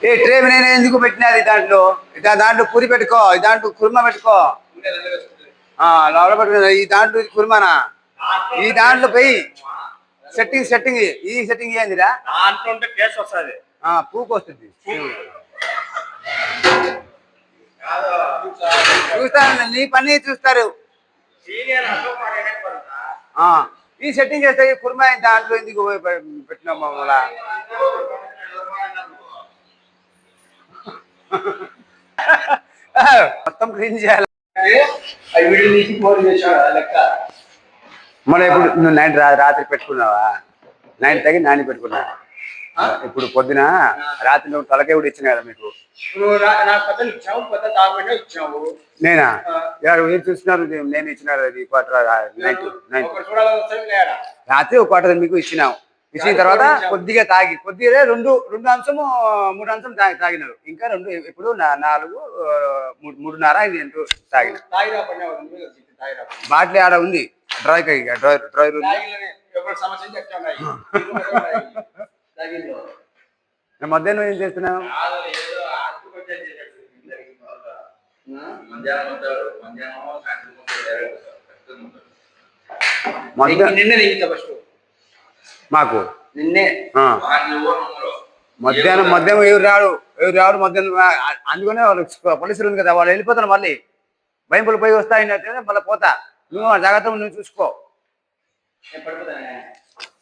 ఏ tray నేను ఎందుకు పెట్టినది దాంట్లో దాంట్లో పూరి పెట్టుకో దాంట్లో కుర్మా పెట్టుకో లోపల పెట్టుకో ఈ దాంట్లో కుర్మానా ఈ దాంట్లో పోయి సెట్టింగ్ ఈ సెట్టింగ్ ఏందిరా పూకు వస్తుంది చూస్తాను నీ పని చూస్తారు ఈ సెట్టింగ్ చేస్తే కుర్మా దాంట్లో ఎందుకు పెట్టినాం మమ్మల్ని మొత్తం క్లీన్ చేయాలి మన ఇప్పుడు నువ్వు నైట్ రాత్రి పెట్టుకున్నావా నైట్ తగ్గి నాని పెట్టుకున్నావా ఇప్పుడు పొద్దున రాత్రి నువ్వు తలకే కూడా ఇచ్చిన కదా మీకు నేనా ఏం చూస్తున్నారు నేను ఇచ్చిన రాత్రి ఒక క్వార్టర్ మీకు ఇచ్చినావు ఇచ్చిన తర్వాత కొద్దిగా తాగి కొద్దిగా రెండు అంశము 3 అంశం తాగినారు ఇంకా రెండు ఇప్పుడు 4 3:30 అయింది తాగిన బాటిల్ ఆడ ఉంది డ్రైవర్ మధ్యాహ్నం ఏం చేస్తున్నావు మాకు మధ్యాహ్నం ఎవరు రాడు మధ్యాహ్నం అందుకనే వాళ్ళు పోలీసులు ఉంది కదా వాళ్ళు వెళ్ళిపోతారు మళ్ళీ భయంపులు పోయి వస్తాయి మళ్ళీ పోతా నువ్వు జాగ్రత్త నువ్వు చూసుకో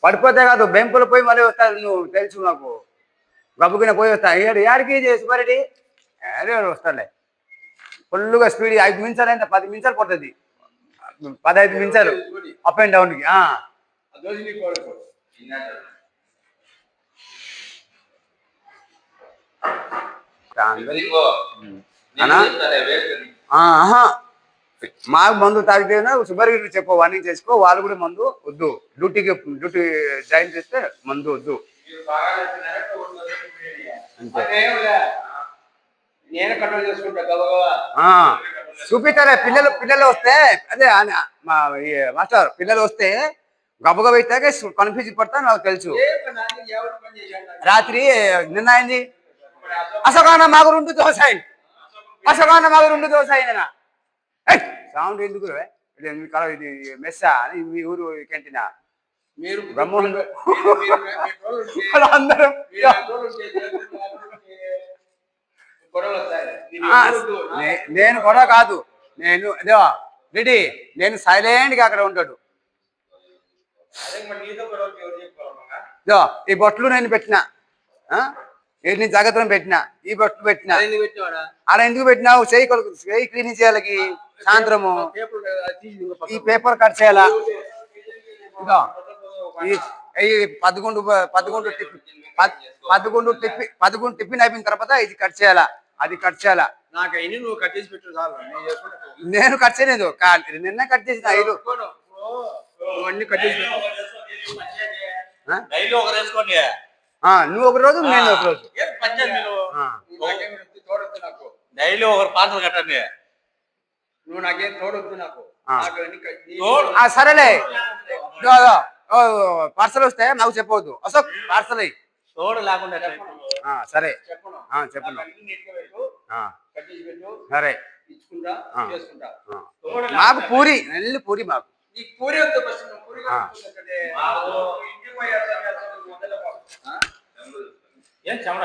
పడిపోతే కాదు బెంపులు పోయి మళ్ళీ వస్తారు నువ్వు తెలుసు నాకు గబ్బుకిన పోయి వస్తా ఏడికి సుబ్బారెడ్డి వస్తాలే ఫుల్గా స్పీడ్ 5 నిమిషాలు అయితే 10 నిమిషాలు పడుతుంది 15 నిమిషాలు అప్ అండ్ డౌన్కి మాకు మందు తాగితే సుబ్బరికి చెప్పు వార్నింగ్ చేసుకో వాళ్ళు కూడా మందు వద్దు డ్యూటీ జాయిన్ చేస్తే మందు వద్దు చూపిస్తారే పిల్లలు వస్తే అదే మాస్టర్ పిల్లలు వస్తే గబ్బగా పెట్టాక కన్ఫ్యూజ్ పడతా నాకు తెలుసు రాత్రి నిన్న అయింది అశోకాన మాకు 2 దోశ అయిందనా సౌండ్ ఎందుకు ఇది మెస్సా అని మీ ఊరు క్యాంటీనా మీరు బ్రహ్మోహన్ అందరం నేను కూడా కాదు నేను రెడీ నేను సైలెంట్ గా అక్కడ ఉంటాడు ఈ బొట్లు నేను పెట్టినా నేను జాగ్రత్తలు పెట్టినా ఈ బొట్లు పెట్టినా అలా ఎందుకు పెట్టినావు చేయి క్లీనింగ్ చేయాలకి సాయంత్రము ఈ పేపర్ కట్ చేయాలా ఈ 11 టిఫిన్ అయిపోయిన తర్వాత ఇది కట్ చేయాలా అది కట్ చేయాలా నువ్వు కట్ చేసి పెట్టు నేను కట్ చేయలేదు నిన్న కట్ చేసిన 5 నువ్వు ఒక రోజు నేను ఒక రోజు డైలీ ఒకరు పార్సల్ కట్టండి నువ్వు నాకేం తోడొద్దు నాకు సరేలే పార్సల్ వస్తే నాకు చెప్పవద్దు అశోక్ పార్సల్ అయ్యి తోడు లేకుండా సరే చెప్పను సరే మాకు పూరి నెల్లి పూరి మాకు పూరి ఏం చెమట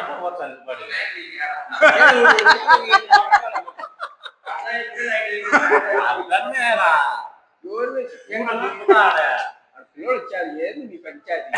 ఏది నీ పంచాయతీ